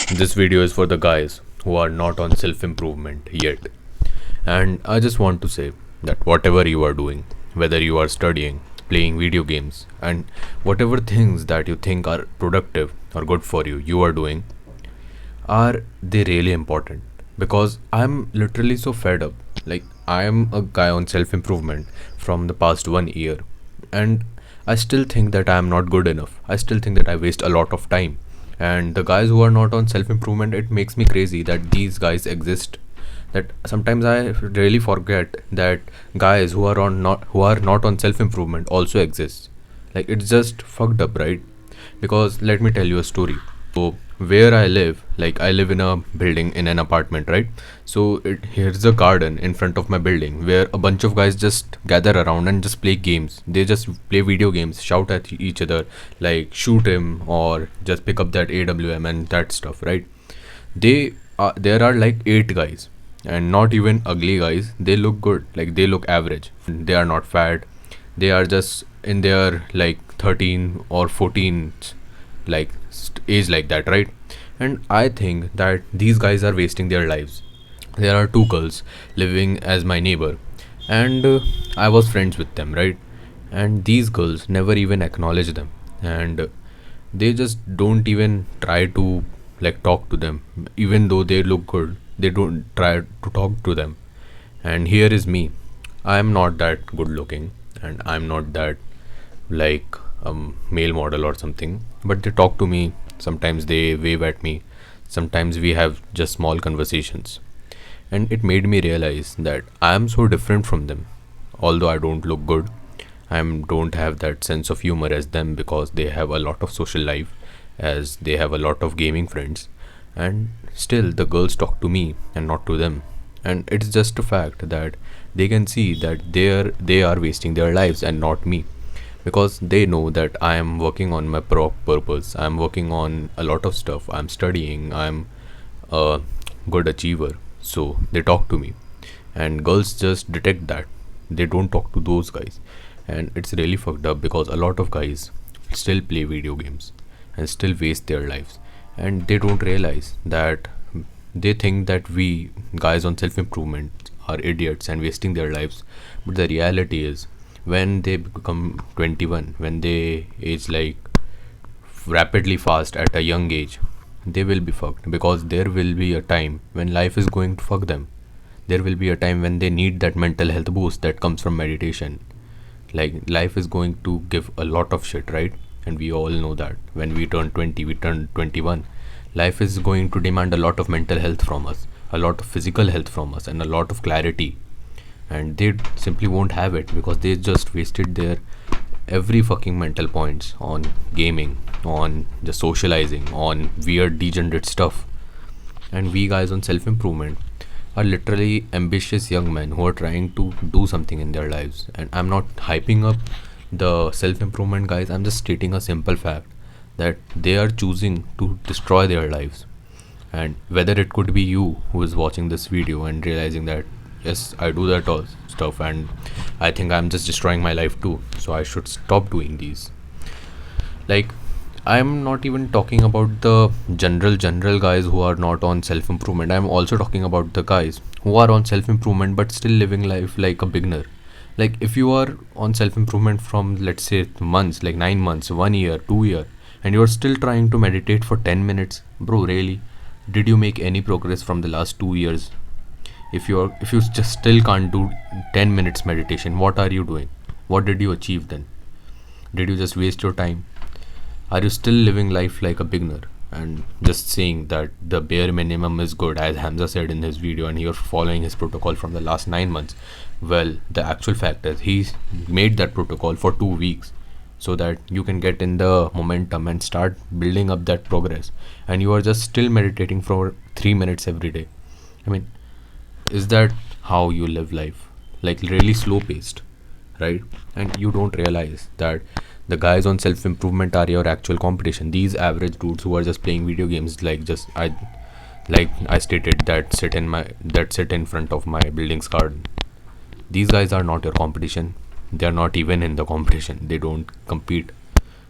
This video is for the guys who are not on self improvement yet. And I just want to say that whatever you are doing, whether you are studying, playing video games, and whatever things that you think are productive or good for you, you are doing, are they really important? Because I'm literally so fed up. Like, I am a guy on self improvement from the past 1 year, and I still think that I am not good enough. I still think that I waste a lot of time. And the guys who are not on self improvement, it makes me crazy that these guys exist. That sometimes I really forget that guys who are not on self improvement also exist. Like, it's just fucked up, right? Because let me tell you a story. So where I live, like I live in a building in an apartment, right? So here's a garden in front of my building where a bunch of guys just gather around and just play games. They just play video games, shout at each other, like shoot him or just pick up that AWM and that stuff, right? There are like 8 guys, and not even ugly guys. They look good, like they look average. They are not fat. They are just in their like 13 or 14 like age, like that, right? And I think that these guys are wasting their lives. There are 2 girls living as my neighbor, and I was friends with them, right? And these girls never even acknowledge them, and they just don't even try to like talk to them. Even though they look good, they don't try to talk to them. And here is me. I'm not that good looking, and I'm not that like male model or something, but they talk to me. Sometimes they wave at me. Sometimes we have just small conversations, and it made me realize that I am so different from them. Although I don't look good, don't have that sense of humor as them, because they have a lot of social life, as they have a lot of gaming friends, and still the girls talk to me and not to them. And it's just a fact that they can see that they are wasting their lives and not me, because they know that I am working on my purpose. I'm working on a lot of stuff. I'm studying. I'm a good achiever. So they talk to me, and girls just detect that. They don't talk to those guys, and it's really fucked up because a lot of guys still play video games and still waste their lives, and they don't realize that they think that we guys on self improvement are idiots and wasting their lives. But the reality is, when they become 21, when they age like rapidly fast at a young age, they will be fucked, because there will be a time when life is going to fuck them. There will be a time when they need that mental health boost that comes from meditation. Like, life is going to give a lot of shit, right? And we all know that when we turn 20, we turn 21, life is going to demand a lot of mental health from us, a lot of physical health from us, and a lot of clarity. And they simply won't have it because they just wasted their every fucking mental points on gaming, on just socializing, on weird degenerate stuff. And we guys on self improvement are literally ambitious young men who are trying to do something in their lives. And I'm not hyping up the self improvement guys, I'm just stating a simple fact that they are choosing to destroy their lives. And whether it could be you who is watching this video and realizing that, yes, I do that all stuff, and I think I'm just destroying my life too, so I should stop doing these. Like, I'm not even talking about the general guys who are not on self improvement. I'm also talking about the guys who are on self improvement but still living life like a beginner. Like, if you are on self improvement from, let's say, months, like 9 months, 1 year, 2 year, and you're still trying to meditate for 10 minutes, bro, really? Did you make any progress from the last 2 years? If you just still can't do 10 minutes meditation, what are you doing? What did you achieve then? Did you just waste your time? Are you still living life like a beginner and just saying that the bare minimum is good, as Hamza said in his video, and you're following his protocol from the last 9 months? Well, the actual fact is he's made that protocol for 2 weeks so that you can get in the momentum and start building up that progress, and you are just still meditating for 3 minutes every day. I mean, is that how you live life? Like, really slow paced, right? And you don't realize that the guys on self improvement are your actual competition. These average dudes who are just playing video games, like I stated, that sit in front of my building's garden. These guys are not your competition. They are not even in the competition. They don't compete.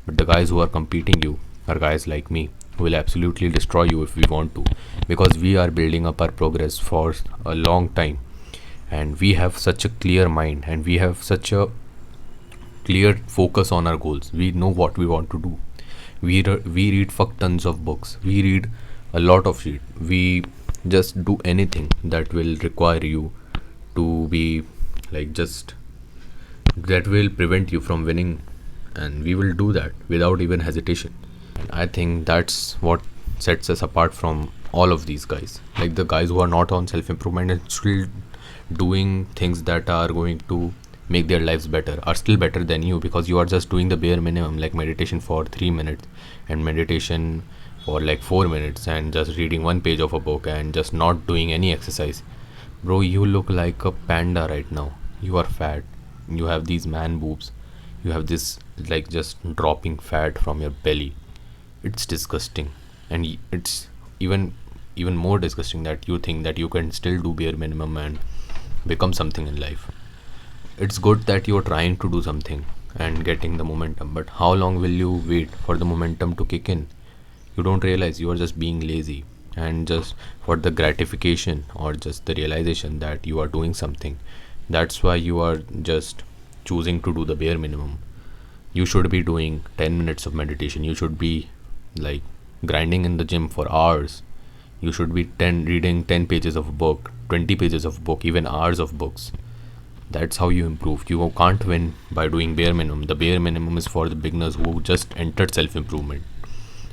But the guys who are competing you are guys like me, will absolutely destroy you if we want to, because we are building up our progress for a long time, and we have such a clear mind, and we have such a clear focus on our goals. We know what we want to do. We read fuck tons of books. We read a lot of shit. We just do anything that will require you to be like just that will prevent you from winning, and we will do that without even hesitation. I think that's what sets us apart from all of these guys, like the guys who are not on self improvement and still doing things that are going to make their lives better are still better than you, because you are just doing the bare minimum, like meditation for 3 minutes and meditation for like 4 minutes and just reading one page of a book and just not doing any exercise. Bro, you look like a panda right now. You are fat. You have these man boobs. You have this like just dropping fat from your belly. It's disgusting. And it's even more disgusting that you think that you can still do bare minimum and become something in life. It's good that you're trying to do something and getting the momentum, but how long will you wait for the momentum to kick in? You don't realize you are just being lazy, and just for the gratification or just the realization that you are doing something. That's why you are just choosing to do the bare minimum. You should be doing 10 minutes of meditation. You should be like grinding in the gym for hours. You should be reading 10 pages of a book, 20 pages of a book, even hours of books. That's how you improve. You can't win by doing bare minimum. The bare minimum is for the beginners who just entered self improvement.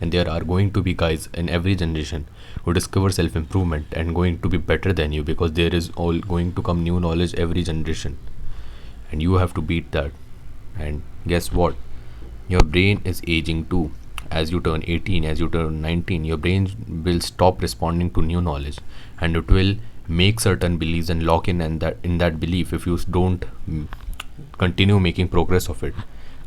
And there are going to be guys in every generation who discover self improvement and going to be better than you, because there is all going to come new knowledge every generation. And you have to beat that. And guess what? Your brain is aging too. As you turn 18, as you turn 19, your brain will stop responding to new knowledge, and it will make certain beliefs and lock in, and that in that belief, if you don't continue making progress of it.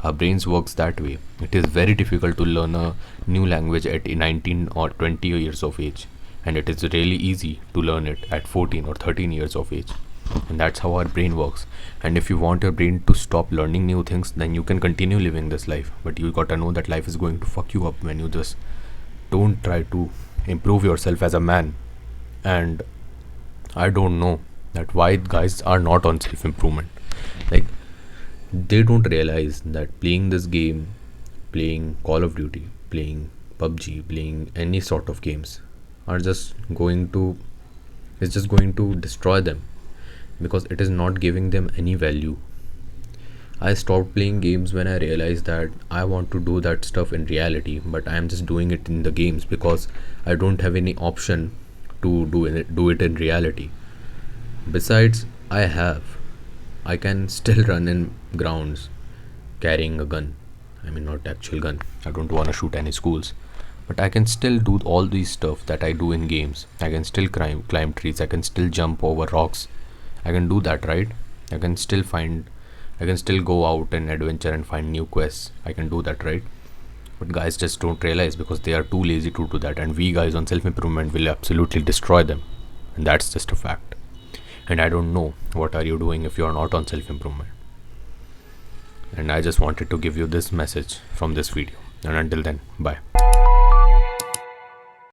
Our brains works that way. It is very difficult to learn a new language at 19 or 20 years of age, and it is really easy to learn it at 14 or 13 years of age. And that's how our brain works. And if you want your brain to stop learning new things, then you can continue living this life, but you gotta know that life is going to fuck you up when you just don't try to improve yourself as a man. And I don't know that why guys are not on self improvement. Like, they don't realize that playing this game, playing Call of Duty, playing PUBG, playing any sort of games are just going to is just going to destroy them, because it is not giving them any value. I stopped playing games when I realized that I want to do that stuff in reality, but I am just doing it in the games because I don't have any option to do it in reality. Besides, I can still run in grounds carrying a gun. I mean, not actual gun. I don't want to shoot any schools, but I can still do all these stuff that I do in games. I can still climb trees. I can still jump over rocks. I can do that, right? I can still go out and adventure and find new quests. I can do that, right? But guys just don't realize, because they are too lazy to do that, and we guys on self improvement will absolutely destroy them. And that's just a fact. And I don't know what are you doing if you are not on self improvement. And I just wanted to give you this message from this video. And until then, bye.